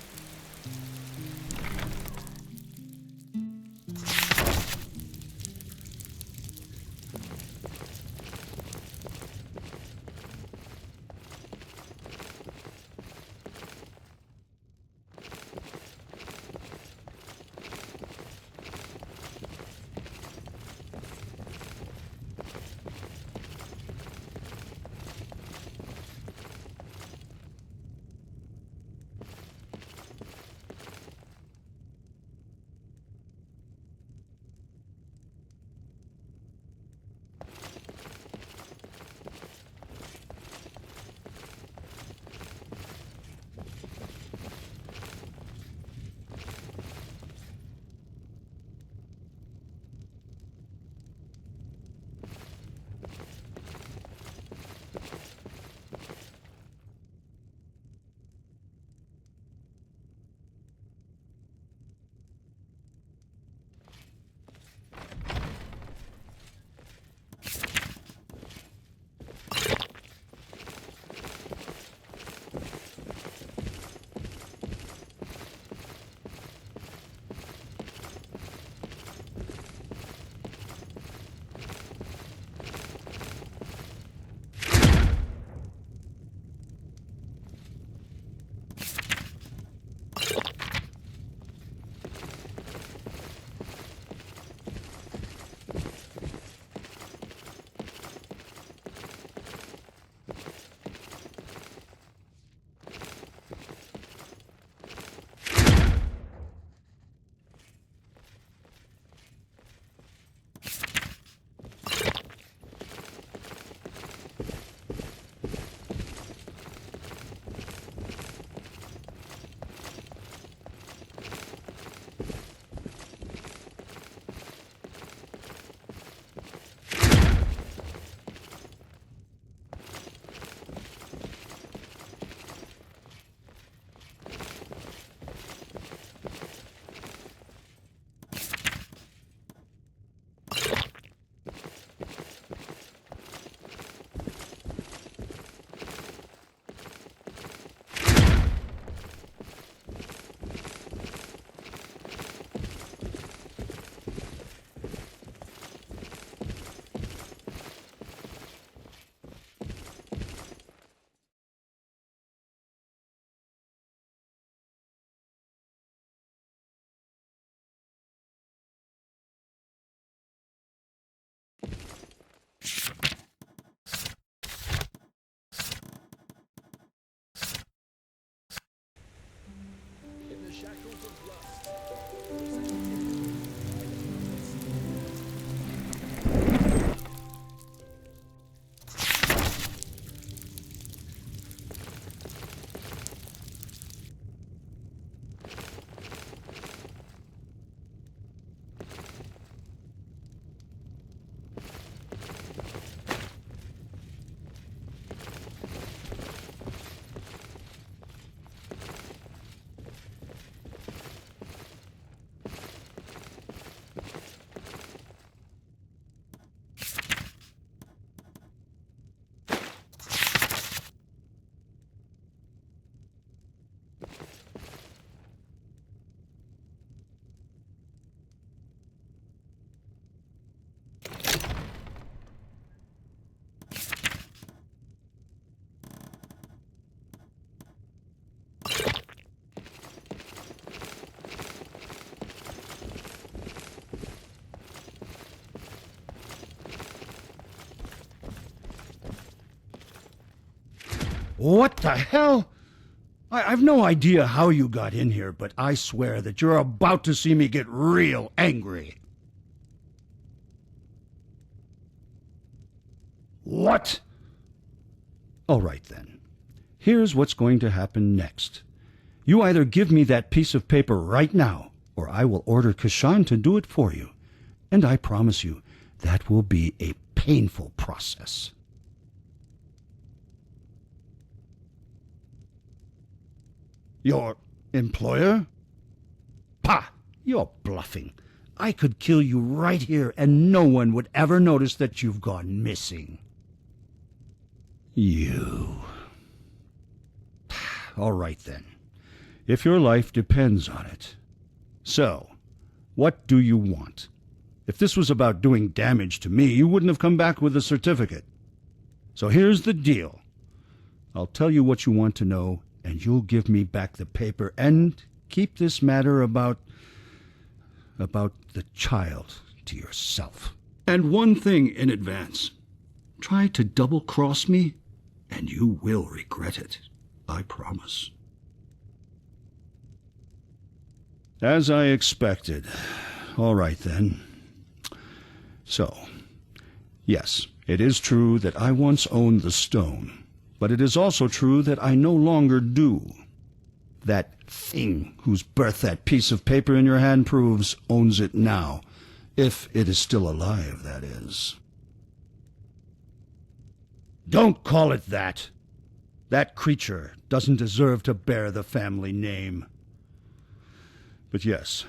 What the hell? I've no idea how you got in here, but I swear that you're about to see me get real angry. What? All right, then. Here's what's going to happen next. You either give me that piece of paper right now, or I will order Kashan to do it for you. And I promise you, that will be a painful process. Your employer? Pah! You're bluffing. I could kill you right here and no one would ever notice that you've gone missing. You. All right then. If your life depends on it. So, what do you want? If this was about doing damage to me, you wouldn't have come back with a certificate. So here's the deal. I'll tell you what you want to know, and you'll give me back the paper and keep this matter about the child to yourself. And one thing in advance. Try to double-cross me, and you will regret it. I promise. As I expected. All right, then. So, yes, it is true that I once owned the stone, but it is also true that I no longer do. That thing whose birth that piece of paper in your hand proves owns it now, if it is still alive, that is. Don't call it that. That creature doesn't deserve to bear the family name. But yes,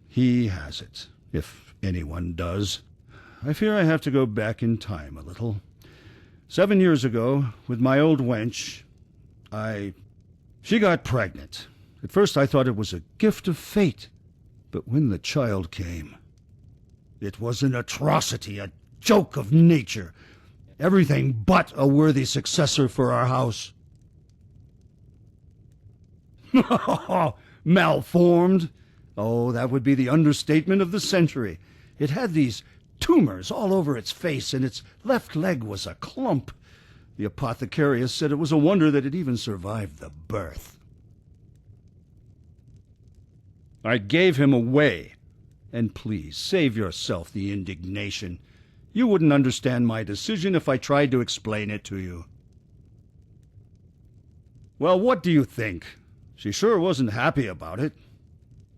he has it, if anyone does. I fear I have to go back in time a little. 7 years ago, with my old wench, she got pregnant. At first I thought it was a gift of fate, but when the child came, it was an atrocity, a joke of nature, everything but a worthy successor for our house. Malformed? Oh, that would be the understatement of the century. It had these tumors all over its face, and its left leg was a clump. The apothecarius said it was a wonder that it even survived the birth. I gave him away. And please, save yourself the indignation. You wouldn't understand my decision if I tried to explain it to you. Well, what do you think? She sure wasn't happy about it.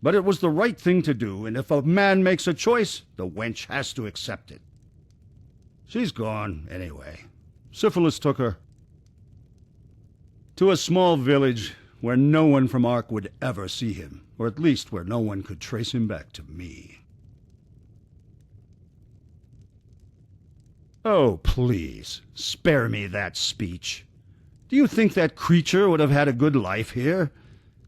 But it was the right thing to do, and if a man makes a choice, the wench has to accept it. She's gone, anyway. Syphilis took her. To a small village where no one from Ark would ever see him, or at least where no one could trace him back to me. Oh, please, spare me that speech. Do you think that creature would have had a good life here?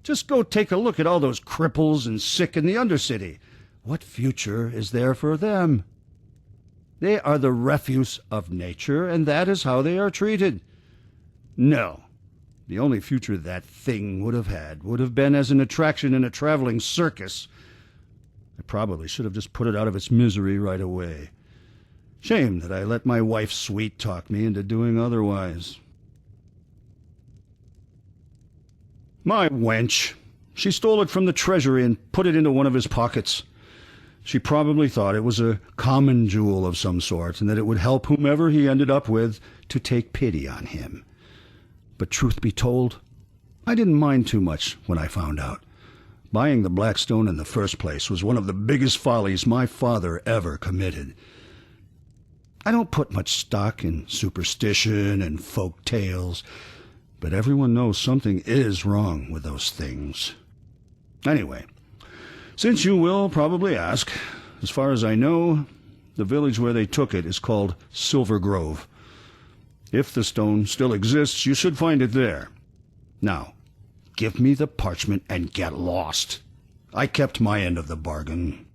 Just go take a look at all those cripples and sick in the Undercity. What future is there for them? They are the refuse of nature, and that is how they are treated. No, the only future that thing would have had would have been as an attraction in a traveling circus. I probably should have just put it out of its misery right away. Shame that I let my wife sweet-talk me into doing otherwise. My wench. She stole it from the treasury and put it into one of his pockets. She probably thought it was a common jewel of some sort, and that it would help whomever he ended up with to take pity on him. But truth be told, I didn't mind too much when I found out. Buying the black stone in the first place was one of the biggest follies my father ever committed. I don't put much stock in superstition and folk tales, but everyone knows something is wrong with those things. Anyway, since you will probably ask, as far as I know, the village where they took it is called Silver Grove. If the stone still exists, you should find it there. Now, give me the parchment and get lost. I kept my end of the bargain.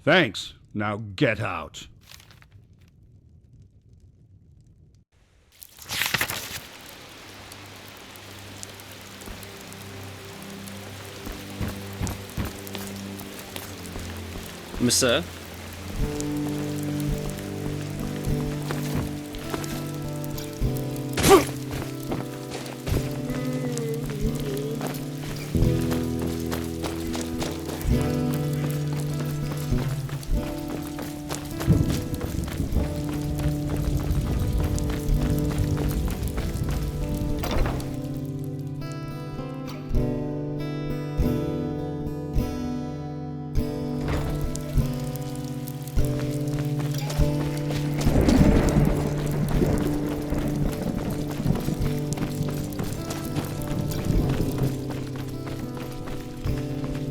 Thanks. Now get out. Monsieur?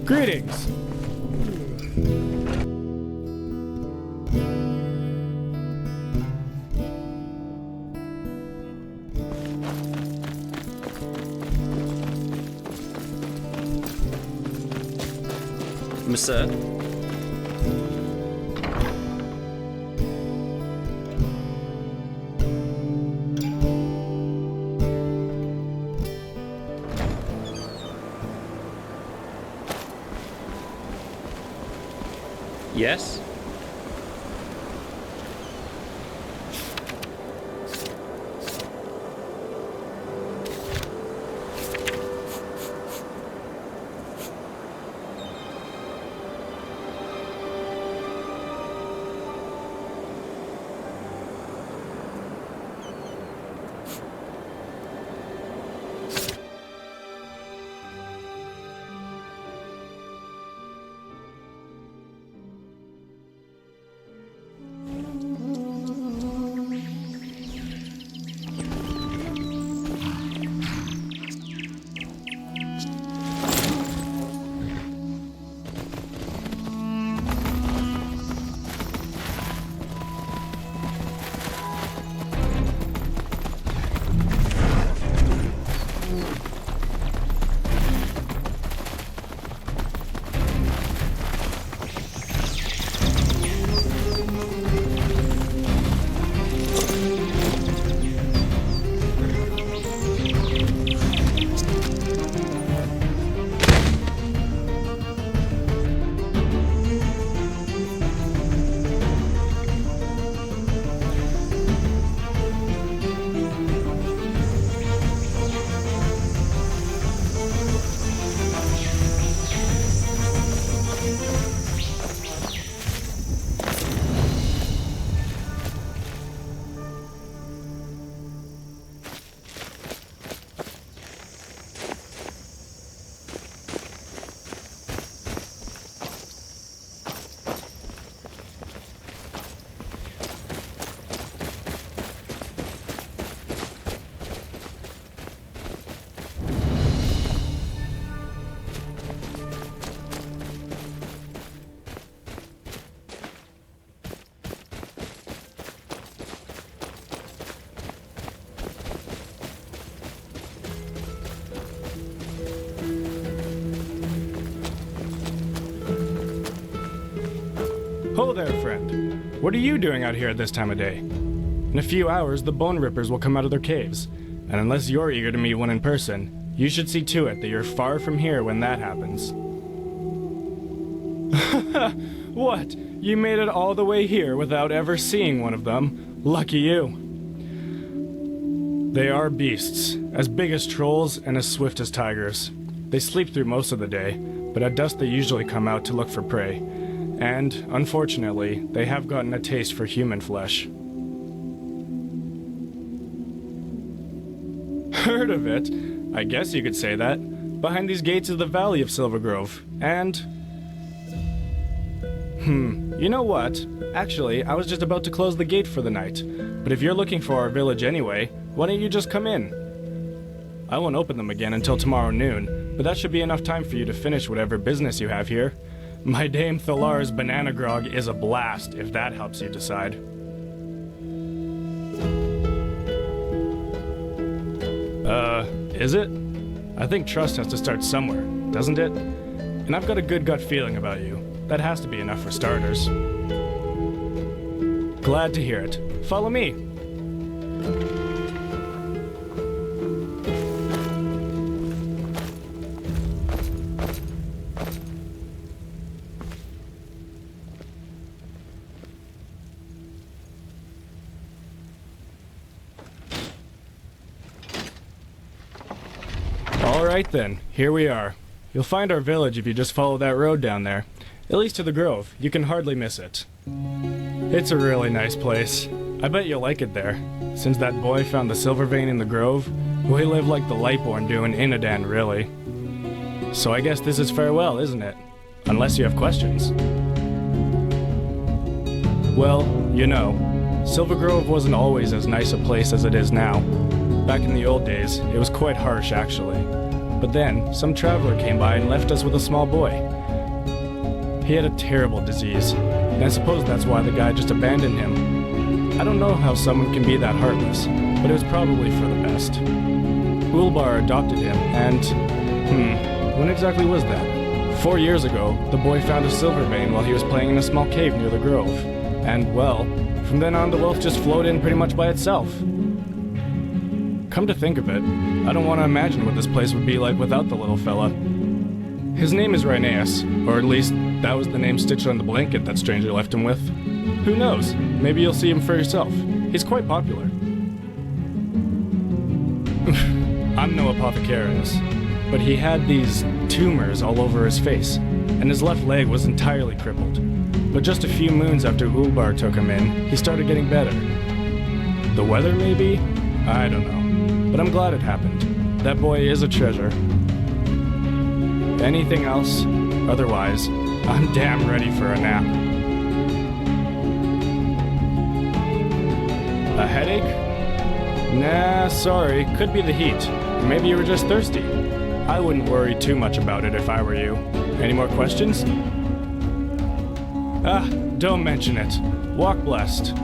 Greetings. Monsieur? Yes? Ho there, friend. What are you doing out here at this time of day? In a few hours, the Bone Rippers will come out of their caves, and unless you're eager to meet one in person, you should see to it that you're far from here when that happens. What? You made it all the way here without ever seeing one of them? Lucky you. They are beasts, as big as trolls and as swift as tigers. They sleep through most of the day, but at dusk they usually come out to look for prey. And, unfortunately, they have gotten a taste for human flesh. Heard of it? I guess you could say that. Behind these gates is the Valley of Silvergrove, and... you know what? Actually, I was just about to close the gate for the night. But if you're looking for our village anyway, why don't you just come in? I won't open them again until tomorrow noon, but that should be enough time for you to finish whatever business you have here. My Dame Thalar's banana grog is a blast, if that helps you decide. Is it? I think trust has to start somewhere, doesn't it? And I've got a good gut feeling about you. That has to be enough for starters. Glad to hear it. Follow me. Alright then, here we are. You'll find our village if you just follow that road down there. At least to the grove, you can hardly miss it. It's a really nice place. I bet you'll like it there. Since that boy found the silver vein in the grove, we live like the Lightborn do in Inadan, really. So I guess this is farewell, isn't it? Unless you have questions. Well, you know, Silver Grove wasn't always as nice a place as it is now. Back in the old days, it was quite harsh actually. But then, some traveler came by and left us with a small boy. He had a terrible disease, and I suppose that's why the guy just abandoned him. I don't know how someone can be that heartless, but it was probably for the best. Ulbar adopted him, and... when exactly was that? 4 years ago, the boy found a silver vein while he was playing in a small cave near the grove. And, well, from then on the wealth just flowed in pretty much by itself. Come to think of it, I don't want to imagine what this place would be like without the little fella. His name is Rhineas, or at least that was the name stitched on the blanket that stranger left him with. Who knows? Maybe you'll see him for yourself. He's quite popular. I'm no apothecarius, but he had these tumors all over his face, and his left leg was entirely crippled. But just a few moons after Ulbar took him in, he started getting better. The weather, maybe? I don't know. But I'm glad it happened. That boy is a treasure. Anything else? Otherwise, I'm damn ready for a nap. A headache? Nah, sorry. Could be the heat. Maybe you were just thirsty. I wouldn't worry too much about it if I were you. Any more questions? Ah, don't mention it. Walk blessed.